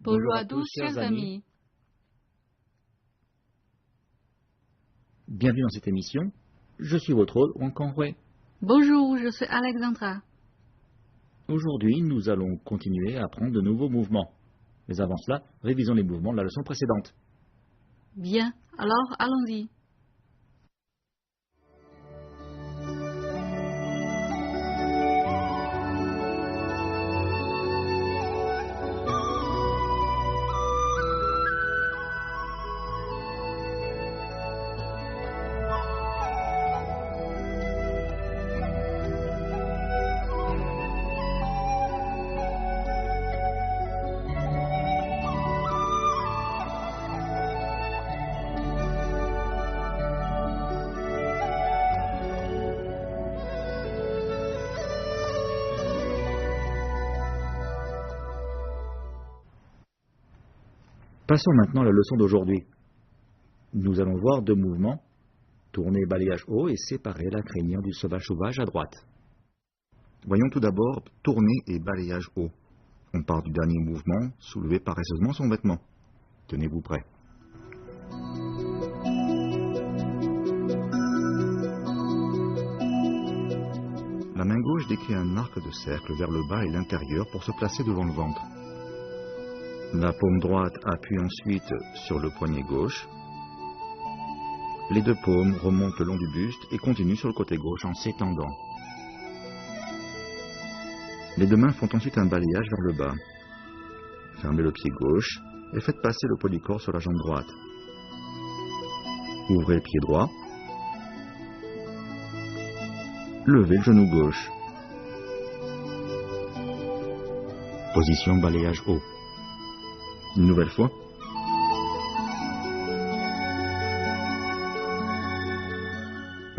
Bonjour à tous, chers amis. Bienvenue dans cette émission. Je suis votre hôte, Wang Kanghui. Bonjour, je suis Alexandra. Aujourd'hui, nous allons continuer à apprendre de nouveaux mouvements. Mais avant cela, révisons les mouvements de la leçon précédente. Bien, alors allons-y. Passons maintenant à la leçon d'aujourd'hui. Nous allons voir deux mouvements, tourner balayage haut et séparer la crinière du sauvage à droite. Voyons tout d'abord tourner et balayage haut. On part du dernier mouvement, soulever paresseusement son vêtement. Tenez-vous prêt. La main gauche décrit un arc de cercle vers le bas et l'intérieur pour se placer devant le ventre. La paume droite appuie ensuite sur le poignet gauche. Les deux paumes remontent le long du buste et continuent sur le côté gauche en s'étendant. Les deux mains font ensuite un balayage vers le bas. Fermez le pied gauche et faites passer le poids du corps sur la jambe droite. Ouvrez le pied droit. Levez le genou gauche. Position balayage haut. Une nouvelle fois.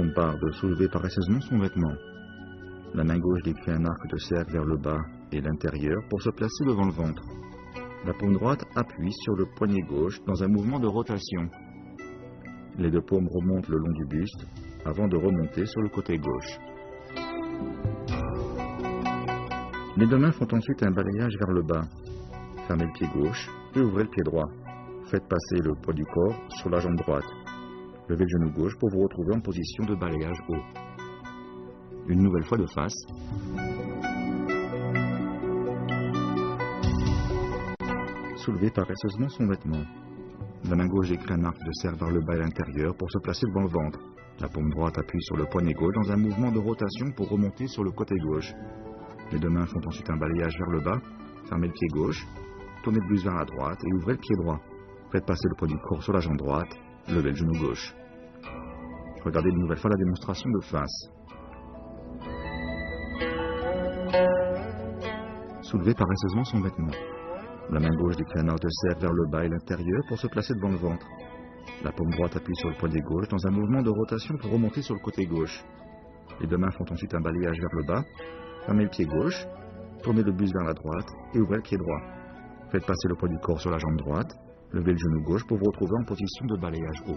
On part de soulever paresseusement son vêtement. La main gauche décrit un arc de cercle vers le bas et l'intérieur pour se placer devant le ventre. La paume droite appuie sur le poignet gauche dans un mouvement de rotation. Les deux paumes remontent le long du buste avant de remonter sur le côté gauche. Les deux mains font ensuite un balayage vers le bas. Fermez le pied gauche et ouvrez le pied droit. Faites passer le poids du corps sur la jambe droite. Levez le genou gauche pour vous retrouver en position de balayage haut. Une nouvelle fois de face. Soulevez paresseusement son vêtement. La main gauche décrit un arc de cercle vers le bas et l'intérieur pour se placer devant le ventre. La paume droite appuie sur le poignet gauche dans un mouvement de rotation pour remonter sur le côté gauche. Les deux mains font ensuite un balayage vers le bas. Fermez le pied gauche. Tournez le buste vers la droite et ouvrez le pied droit. Faites passer le poids du corps sur la jambe droite. Levez le genou gauche. Regardez une nouvelle fois la démonstration de face. Soulevez paresseusement son vêtement. La main gauche décrit un arc de cercle vers le bas et l'intérieur pour se placer devant le ventre. La paume droite appuie sur le poignet gauche dans un mouvement de rotation pour remonter sur le côté gauche. Les deux mains font ensuite un balayage vers le bas. Fermez le pied gauche. Tournez le buste vers la droite et ouvrez le pied droit. Faites passer le poids du corps sur la jambe droite. Levez le genou gauche pour vous retrouver en position de balayage haut.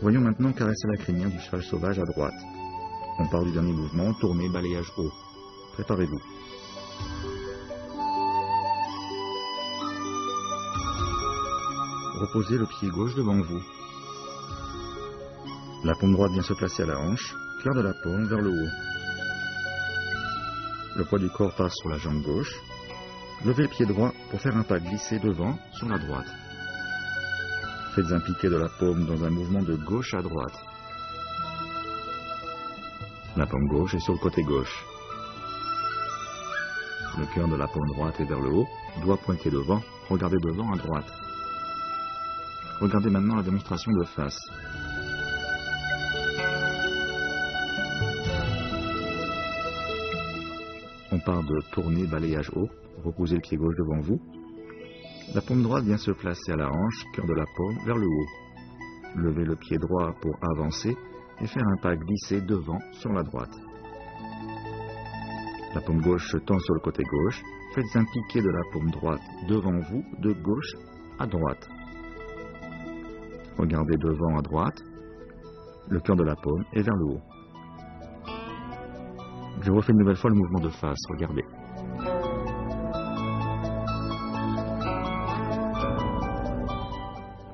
Voyons maintenant caresser la crinière du cheval sauvage à droite. On part du dernier mouvement, tournez, balayage haut. Préparez-vous. Reposez le pied gauche devant vous. La paume droite vient se placer à la hanche, cœur de la paume vers le haut. Le poids du corps passe sur la jambe gauche. Levez le pied droit pour faire un pas glissé devant sur la droite. Faites un piqué de la paume dans un mouvement de gauche à droite. La paume gauche est sur le côté gauche. Le cœur de la paume droite est vers le haut, doigt pointé devant, regardez devant à droite. Regardez maintenant la démonstration de face. On part de tourner, balayage haut, reposez le pied gauche devant vous. La paume droite vient se placer à la hanche, cœur de la paume vers le haut. Levez le pied droit pour avancer et faire un pas glissé devant sur la droite. La paume gauche se tend sur le côté gauche. Faites un piqué de la paume droite devant vous, de gauche à droite. Regardez devant à droite. Le cœur de la paume est vers le haut. Je refais une nouvelle fois le mouvement de face, regardez.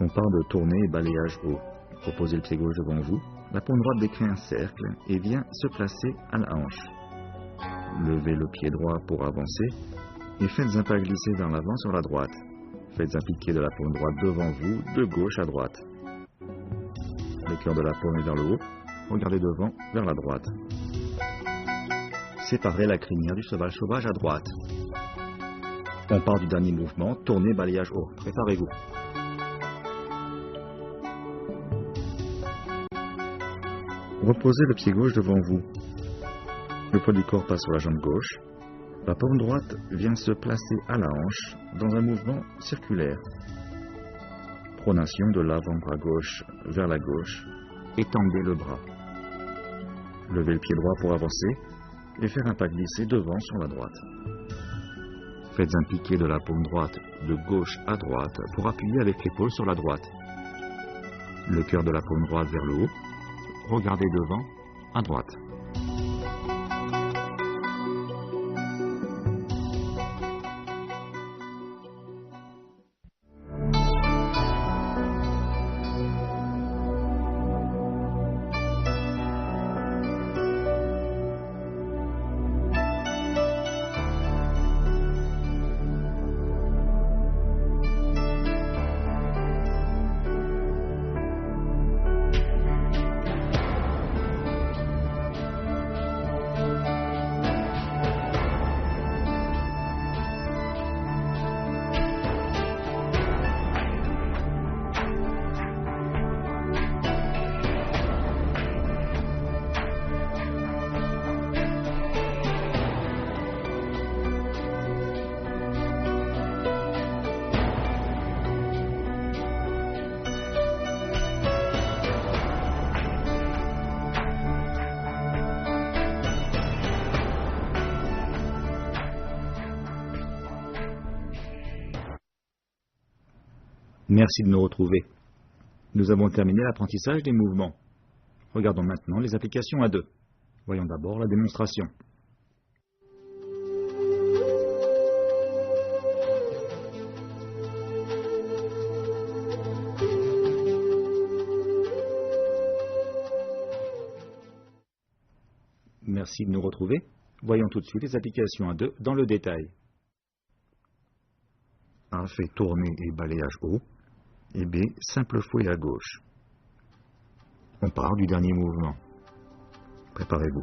On part de tournée et balayage haut. Proposez le pied gauche devant vous. La paume droite décrit un cercle et vient se placer à la hanche. Levez le pied droit pour avancer et faites un pas glissé vers l'avant sur la droite. Faites un piqué de la paume droite devant vous, de gauche à droite. Le cœur de la paume est vers le haut. Regardez devant, vers la droite. Séparez la crinière du cheval sauvage à droite. On part du dernier mouvement, tournez, balayage haut. Préparez-vous. Reposez le pied gauche devant vous. Le poids du corps passe sur la jambe gauche. La paume droite vient se placer à la hanche dans un mouvement circulaire. Pronation de l'avant-bras gauche vers la gauche. Étendez le bras. Levez le pied droit pour avancer et faire un pas glissé devant sur la droite. Faites un piqué de la paume droite de gauche à droite pour appuyer avec l'épaule sur la droite. Le cœur de la paume droite vers le haut. Regardez devant, à droite. Merci de nous retrouver. Nous avons terminé l'apprentissage des mouvements. Regardons maintenant les applications à deux. Voyons d'abord la démonstration. Merci de nous retrouver. Voyons tout de suite les applications à deux dans le détail. A fait tourner et balayage haut. Et B, simple fouet à gauche. On part du dernier mouvement. Préparez-vous.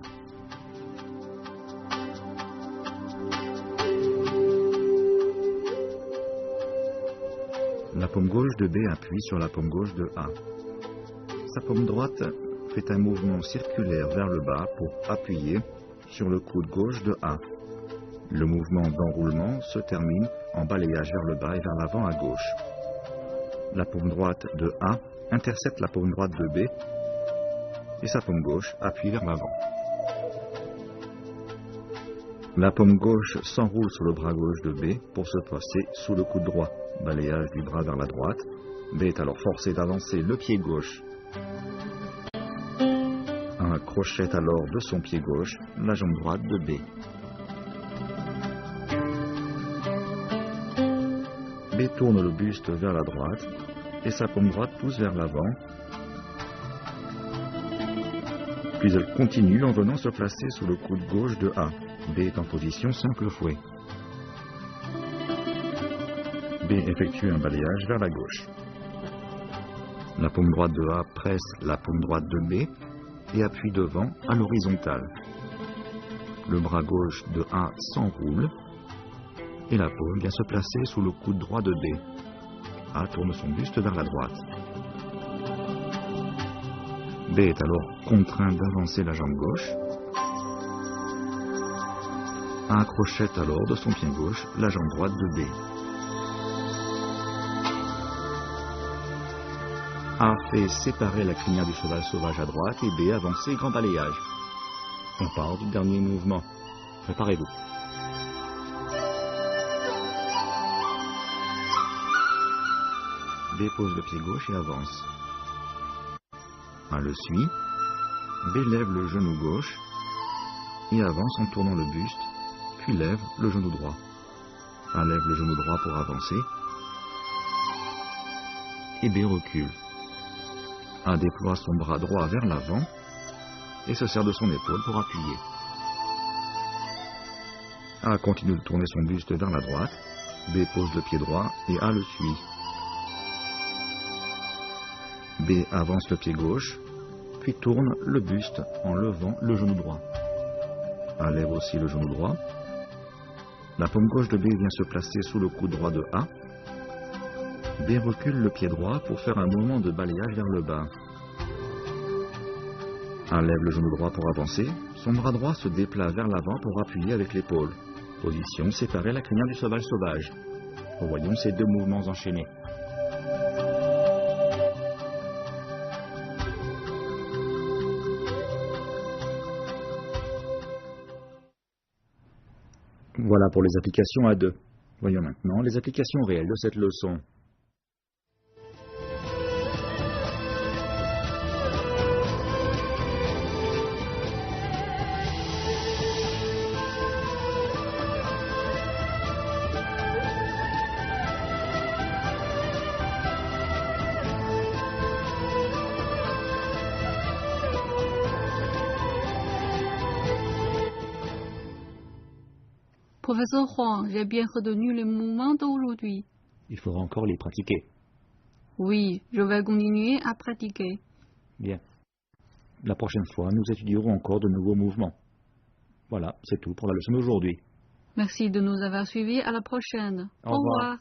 La paume gauche de B appuie sur la paume gauche de A. Sa paume droite fait un mouvement circulaire vers le bas pour appuyer sur le coude gauche de A. Le mouvement d'enroulement se termine en balayage vers le bas et vers l'avant à gauche. La paume droite de A intercepte la paume droite de B et sa paume gauche appuie vers l'avant. La paume gauche s'enroule sur le bras gauche de B pour se placer sous le coude droit. Balayage du bras vers la droite. B est alors forcé d'avancer le pied gauche. A crochette alors de son pied gauche la jambe droite de B. B tourne le buste vers la droite et sa paume droite pousse vers l'avant. Puis elle continue en venant se placer sous le coude gauche de A. B est en position simple fouet. B effectue un balayage vers la gauche. La paume droite de A presse la paume droite de B et appuie devant à l'horizontale. Le bras gauche de A s'enroule et la paume vient se placer sous le coude droit de B. A tourne son buste vers la droite. B est alors contraint d'avancer la jambe gauche. A crochette alors de son pied gauche la jambe droite de B. A fait séparer la crinière du cheval sauvage à droite et B avancer grand balayage. On part du dernier mouvement. Préparez-vous. B pose le pied gauche et avance. A le suit. B lève le genou gauche et avance en tournant le buste, puis lève le genou droit. A lève le genou droit pour avancer. Et B recule. A déploie son bras droit vers l'avant et se sert de son épaule pour appuyer. A continue de tourner son buste vers la droite. B pose le pied droit et A le suit. B avance le pied gauche, puis tourne le buste en levant le genou droit. A lève aussi le genou droit. La paume gauche de B vient se placer sous le coude droit de A. B recule le pied droit pour faire un mouvement de balayage vers le bas. A lève le genou droit pour avancer. Son bras droit se déplace vers l'avant pour appuyer avec l'épaule. Position séparée la crinière du cheval sauvage. Revoyons ces deux mouvements enchaînés. Voilà pour les applications à deux. Voyons maintenant les applications réelles de cette leçon. Professeur Huang, j'ai bien retenu les mouvements d'aujourd'hui. Il faudra encore les pratiquer. Oui, je vais continuer à pratiquer. Bien. La prochaine fois, nous étudierons encore de nouveaux mouvements. Voilà, c'est tout pour la leçon d'aujourd'hui. Merci de nous avoir suivis. À la prochaine. Au revoir.